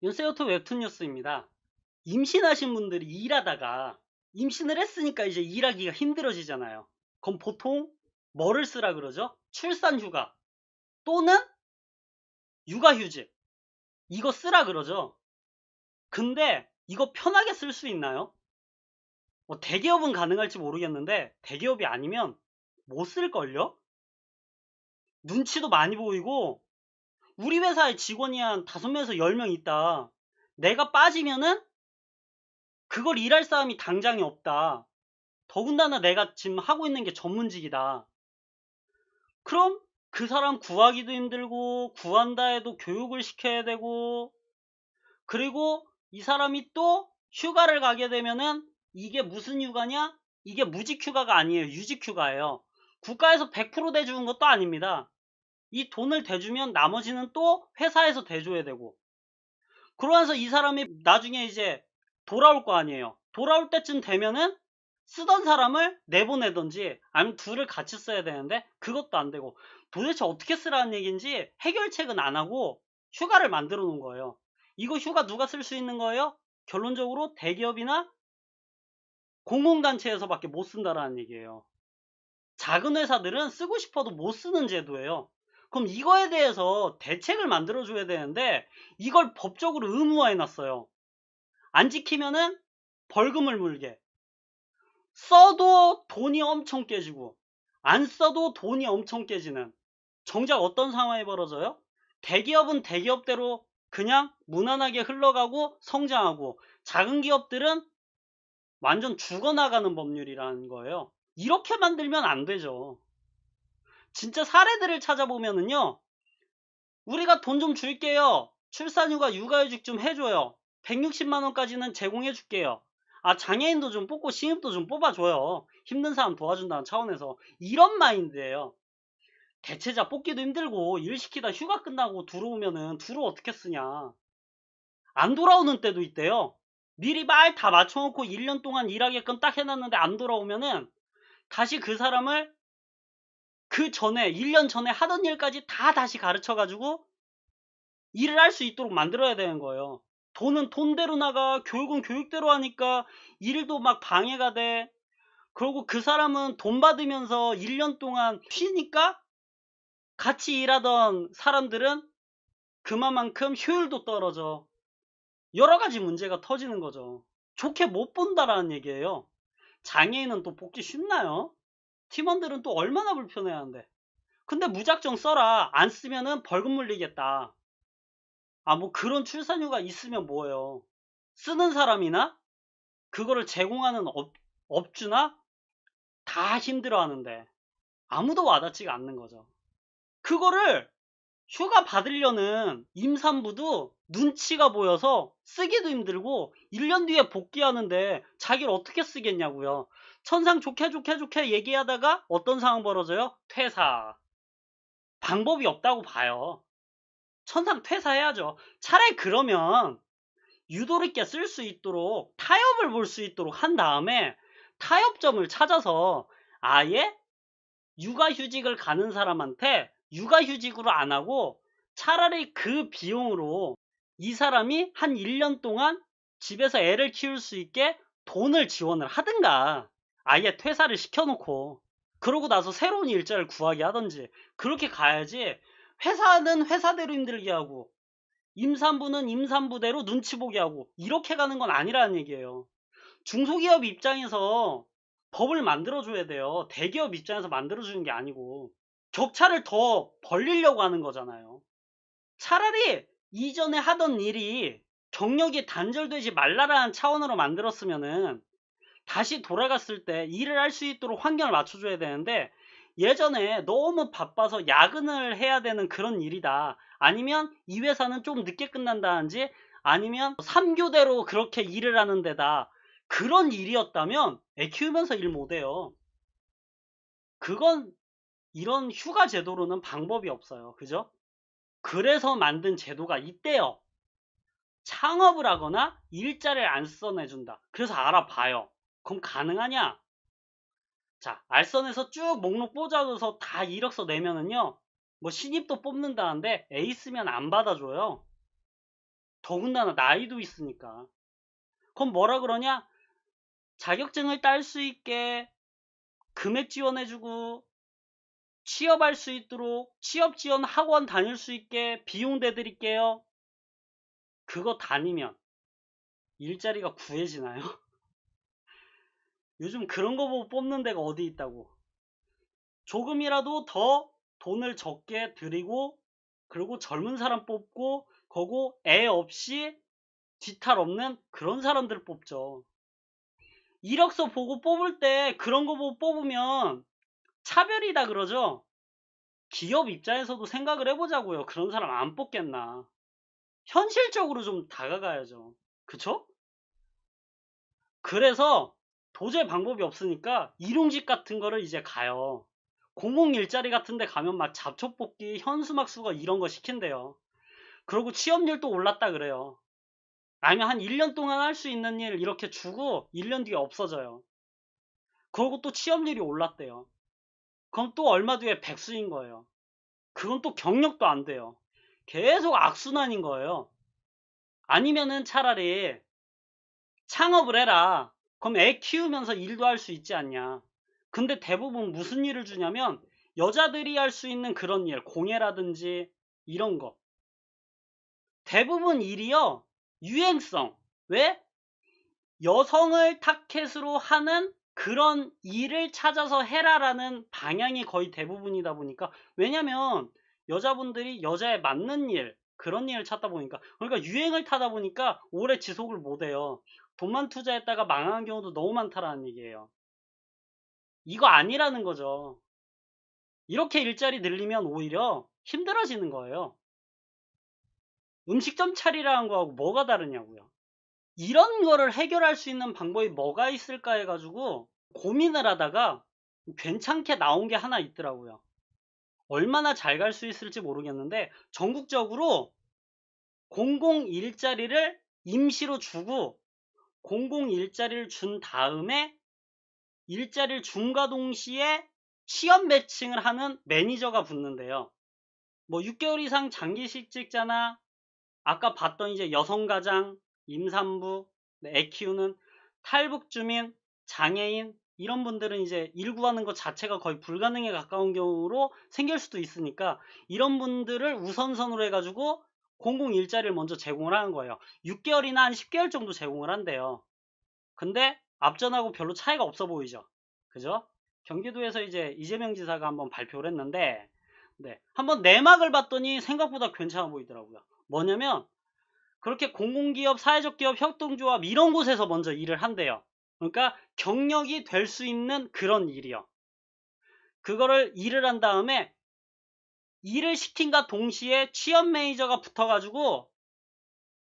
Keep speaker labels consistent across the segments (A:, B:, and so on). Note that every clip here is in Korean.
A: 윤세오토 웹툰 뉴스입니다. 임신하신 분들이 일하다가 임신을 했으니까 이제 일하기가 힘들어지잖아요. 그럼 보통 뭐를 쓰라 그러죠? 출산휴가 또는 육아휴직 이거 쓰라 그러죠. 근데 이거 편하게 쓸 수 있나요? 대기업은 가능할지 모르겠는데 대기업이 아니면 못 쓸걸요? 눈치도 많이 보이고 우리 회사에 직원이 한 5명에서 10명 있다. 내가 빠지면은 그걸 일할 사람이 당장에 없다. 더군다나 내가 지금 하고 있는 게 전문직이다. 그럼 그 사람 구하기도 힘들고 구한다 해도 교육을 시켜야 되고 그리고 이 사람이 또 휴가를 가게 되면은 이게 무슨 휴가냐? 이게 무직 휴가가 아니에요. 유직 휴가예요. 국가에서 100% 대주는 것도 아닙니다. 이 돈을 대주면 나머지는 또 회사에서 대줘야 되고 그러면서 이 사람이 나중에 이제 돌아올 거 아니에요. 돌아올 때쯤 되면은 쓰던 사람을 내보내든지 아니면 둘을 같이 써야 되는데 그것도 안 되고 도대체 어떻게 쓰라는 얘기인지 해결책은 안 하고 휴가를 만들어 놓은 거예요. 이거 휴가 누가 쓸 수 있는 거예요? 결론적으로 대기업이나 공공단체에서밖에 못 쓴다라는 얘기예요. 작은 회사들은 쓰고 싶어도 못 쓰는 제도예요. 그럼 이거에 대해서 대책을 만들어 줘야 되는데 이걸 법적으로 의무화해 놨어요. 안 지키면은 벌금을 물게. 써도 돈이 엄청 깨지고 안 써도 돈이 엄청 깨지는 정작 어떤 상황이 벌어져요? 대기업은 대기업대로 그냥 무난하게 흘러가고 성장하고 작은 기업들은 완전 죽어나가는 법률이라는 거예요. 이렇게 만들면 안 되죠. 진짜 사례들을 찾아보면은요. 우리가 돈 좀 줄게요. 출산휴가 육아휴직 좀 해줘요. 160만 원까지는 제공해 줄게요. 아, 장애인도 좀 뽑고 신입도 좀 뽑아줘요. 힘든 사람 도와준다는 차원에서 이런 마인드예요. 대체자 뽑기도 힘들고 일 시키다 휴가 끝나고 들어오면은 둘을 어떻게 쓰냐. 안 돌아오는 때도 있대요. 미리 말 다 맞춰놓고 1년 동안 일하게끔 딱 해놨는데 안 돌아오면은 다시 그 사람을 그 전에 1년 전에 하던 일까지 다 다시 가르쳐가지고 일을 할 수 있도록 만들어야 되는 거예요. 돈은 돈대로 나가, 교육은 교육대로 하니까 일도 막 방해가 돼. 그리고 그 사람은 돈 받으면서 1년 동안 쉬니까 같이 일하던 사람들은 그만큼 효율도 떨어져. 여러 가지 문제가 터지는 거죠. 좋게 못 본다라는 얘기예요. 장애인은 또 복지 쉽나요? 팀원들은 또 얼마나 불편해하는데. 근데 무작정 써라. 안 쓰면은 벌금 물리겠다. 아, 뭐 그런 출산휴가 있으면 뭐예요. 쓰는 사람이나 그거를 제공하는 업주나 다 힘들어하는데 아무도 와닿지가 않는 거죠. 그거를 휴가 받으려는 임산부도 눈치가 보여서 쓰기도 힘들고 1년 뒤에 복귀하는데 자기를 어떻게 쓰겠냐고요. 천상 좋게 좋게 좋게 얘기하다가 어떤 상황 벌어져요? 퇴사. 방법이 없다고 봐요. 천상 퇴사해야죠. 차라리 그러면 유도리 있게 쓸 수 있도록 타협을 볼 수 있도록 한 다음에 타협점을 찾아서 아예 육아휴직을 가는 사람한테 육아휴직으로 안 하고 차라리 그 비용으로 이 사람이 한 1년 동안 집에서 애를 키울 수 있게 돈을 지원을 하든가 아예 퇴사를 시켜놓고 그러고 나서 새로운 일자를 구하게 하든지 그렇게 가야지 회사는 회사대로 힘들게 하고 임산부는 임산부대로 눈치 보게 하고 이렇게 가는 건 아니라는 얘기예요. 중소기업 입장에서 법을 만들어줘야 돼요. 대기업 입장에서 만들어주는 게 아니고 격차를 더 벌리려고 하는 거잖아요. 차라리 이전에 하던 일이 경력이 단절되지 말라라는 차원으로 만들었으면은 다시 돌아갔을 때 일을 할 수 있도록 환경을 맞춰줘야 되는데 예전에 너무 바빠서 야근을 해야 되는 그런 일이다. 아니면 이 회사는 좀 늦게 끝난다든지 아니면 3교대로 그렇게 일을 하는 데다. 그런 일이었다면 애 키우면서 일 못해요. 그건 이런 휴가 제도로는 방법이 없어요. 그죠? 그래서 만든 제도가 있대요. 창업을 하거나 일자리를 안 써내준다. 그래서 알아봐요. 그럼 가능하냐? 자, 알선에서 쭉 목록 뽑아줘서 다 이력서 내면은요, 뭐 신입도 뽑는다는데 에이스면 안 받아줘요. 더군다나 나이도 있으니까. 그럼 뭐라 그러냐? 자격증을 딸 수 있게 금액 지원해주고 취업할 수 있도록 취업 지원 학원 다닐 수 있게 비용 대드릴게요. 그거 다니면 일자리가 구해지나요? 요즘 그런 거 보고 뽑는 데가 어디 있다고. 조금이라도 더 돈을 적게 드리고 그리고 젊은 사람 뽑고 거고 애 없이 뒤탈 없는 그런 사람들 뽑죠. 이력서 보고 뽑을 때 그런 거 보고 뽑으면 차별이다 그러죠. 기업 입장에서도 생각을 해보자고요. 그런 사람 안 뽑겠나. 현실적으로 좀 다가가야죠. 그쵸? 그래서 도저히 방법이 없으니까 일용직 같은 거를 이제 가요. 공공 일자리 같은 데 가면 막 잡초 뽑기, 현수막 수거 이런 거 시킨대요. 그리고 취업률도 올랐다 그래요. 아니면 한 1년 동안 할 수 있는 일 이렇게 주고 1년 뒤에 없어져요. 그리고 또 취업률이 올랐대요. 그럼 또 얼마 뒤에 백수인 거예요. 그건 또 경력도 안 돼요. 계속 악순환인 거예요. 아니면은 차라리 창업을 해라. 그럼 애 키우면서 일도 할 수 있지 않냐. 근데 대부분 무슨 일을 주냐면 여자들이 할 수 있는 그런 일, 공예라든지 이런 거. 대부분 일이요. 유행성. 왜? 여성을 타켓으로 하는 그런 일을 찾아서 해라라는 방향이 거의 대부분이다 보니까 왜냐면 여자분들이 여자에 맞는 일 그런 일을 찾다 보니까 그러니까 유행을 타다 보니까 오래 지속을 못해요. 돈만 투자했다가 망하는 경우도 너무 많다라는 얘기예요. 이거 아니라는 거죠. 이렇게 일자리 늘리면 오히려 힘들어지는 거예요. 음식점 차리라는 거하고 뭐가 다르냐고요. 이런 거를 해결할 수 있는 방법이 뭐가 있을까 해가지고 고민을 하다가 괜찮게 나온 게 하나 있더라고요. 얼마나 잘 갈 수 있을지 모르겠는데 전국적으로 공공 일자리를 임시로 주고 공공 일자리를 준 다음에 일자리를 줌과 동시에 취업 매칭을 하는 매니저가 붙는데요. 뭐 6개월 이상 장기식 직자나 아까 봤던 이제 여성가장, 임산부, 애 키우는 탈북주민, 장애인 이런 분들은 이제 일 구하는 것 자체가 거의 불가능에 가까운 경우로 생길 수도 있으니까 이런 분들을 우선선으로 해가지고 공공 일자리를 먼저 제공을 하는 거예요. 6개월이나 한 10개월 정도 제공을 한대요. 근데 앞전하고 별로 차이가 없어 보이죠. 그죠? 경기도에서 이제 이재명 지사가 한번 발표를 했는데 네, 한번 내막을 봤더니 생각보다 괜찮아 보이더라고요. 뭐냐면 그렇게 공공기업, 사회적 기업, 협동조합 이런 곳에서 먼저 일을 한대요. 그러니까 경력이 될 수 있는 그런 일이요. 그거를 일을 한 다음에 일을 시킨과 동시에 취업 매니저가 붙어가지고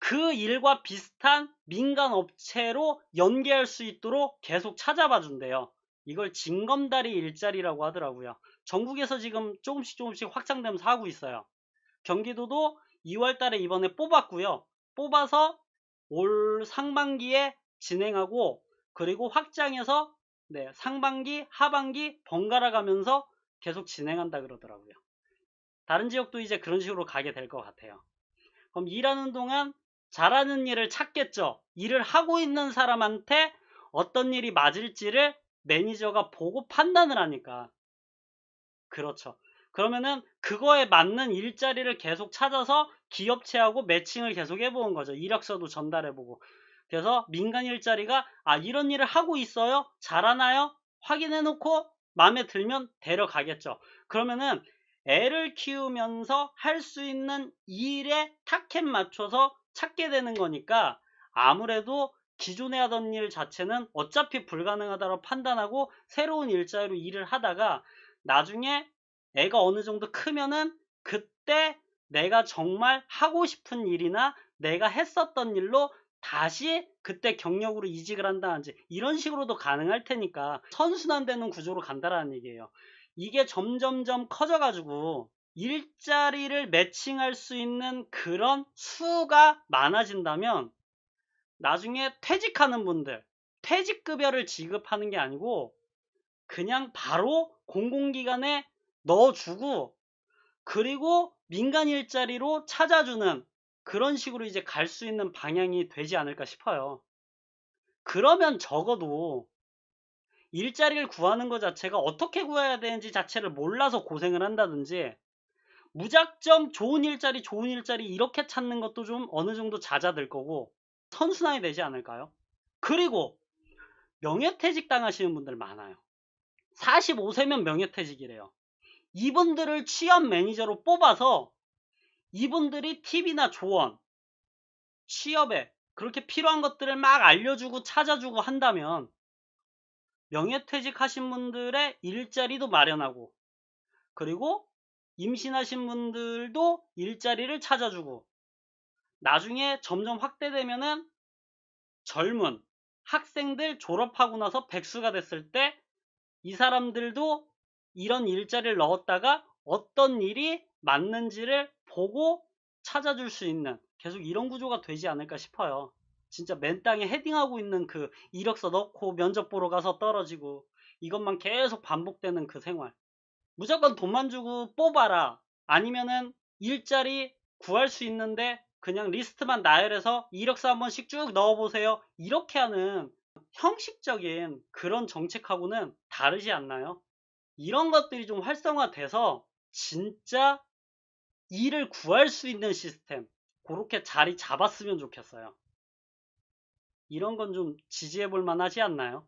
A: 그 일과 비슷한 민간 업체로 연계할 수 있도록 계속 찾아봐 준대요. 이걸 징검다리 일자리라고 하더라고요. 전국에서 지금 조금씩 확장되면서 하고 있어요. 경기도도 2월 달에 이번에 뽑았고요. 뽑아서 올 상반기에 진행하고 그리고 확장해서 네, 상반기, 하반기 번갈아 가면서 계속 진행한다 그러더라고요. 다른 지역도 이제 그런 식으로 가게 될 것 같아요. 그럼 일하는 동안 잘하는 일을 찾겠죠. 일을 하고 있는 사람한테 어떤 일이 맞을지를 매니저가 보고 판단을 하니까. 그렇죠. 그러면은 그거에 맞는 일자리를 계속 찾아서 기업체하고 매칭을 계속 해보는 거죠. 이력서도 전달해보고. 그래서 민간 일자리가 이런 일을 하고 있어요? 잘하나요? 확인해놓고 마음에 들면 데려가겠죠. 그러면은 애를 키우면서 할 수 있는 일에 타켓 맞춰서 찾게 되는 거니까 아무래도 기존에 하던 일 자체는 어차피 불가능하다고 판단하고 새로운 일자리로 일을 하다가 나중에 애가 어느 정도 크면은 그때 내가 정말 하고 싶은 일이나 내가 했었던 일로 다시 그때 경력으로 이직을 한다든지 이런 식으로도 가능할 테니까 선순환되는 구조로 간다라는 얘기예요. 이게 점점점 커져가지고 일자리를 매칭할 수 있는 그런 수가 많아진다면 나중에 퇴직하는 분들 퇴직급여를 지급하는 게 아니고 그냥 바로 공공기관에 넣어주고 그리고 민간 일자리로 찾아주는 그런 식으로 이제 갈 수 있는 방향이 되지 않을까 싶어요. 그러면 적어도 일자리를 구하는 것 자체가 어떻게 구해야 되는지 자체를 몰라서 고생을 한다든지 무작정 좋은 일자리 이렇게 찾는 것도 좀 어느 정도 잦아들 거고 선순환이 되지 않을까요? 그리고 명예퇴직 당하시는 분들 많아요. 45세면 명예퇴직이래요. 이분들을 취업 매니저로 뽑아서 이분들이 팁이나 조언, 취업에 그렇게 필요한 것들을 막 알려주고 찾아주고 한다면 명예퇴직 하신 분들의 일자리도 마련하고 그리고 임신하신 분들도 일자리를 찾아주고 나중에 점점 확대되면은 젊은 학생들 졸업하고 나서 백수가 됐을 때 이 사람들도 이런 일자리를 넣었다가 어떤 일이 맞는지를 보고 찾아줄 수 있는 계속 이런 구조가 되지 않을까 싶어요. 진짜 맨 땅에 헤딩하고 있는 그 이력서 넣고 면접 보러 가서 떨어지고 이것만 계속 반복되는 그 생활. 무조건 돈만 주고 뽑아라. 아니면은 일자리 구할 수 있는데 그냥 리스트만 나열해서 이력서 한 번씩 쭉 넣어보세요. 이렇게 하는 형식적인 그런 정책하고는 다르지 않나요? 이런 것들이 좀 활성화돼서 진짜 일을 구할 수 있는 시스템 그렇게 자리 잡았으면 좋겠어요. 이런 건 좀 지지해 볼 만하지 않나요?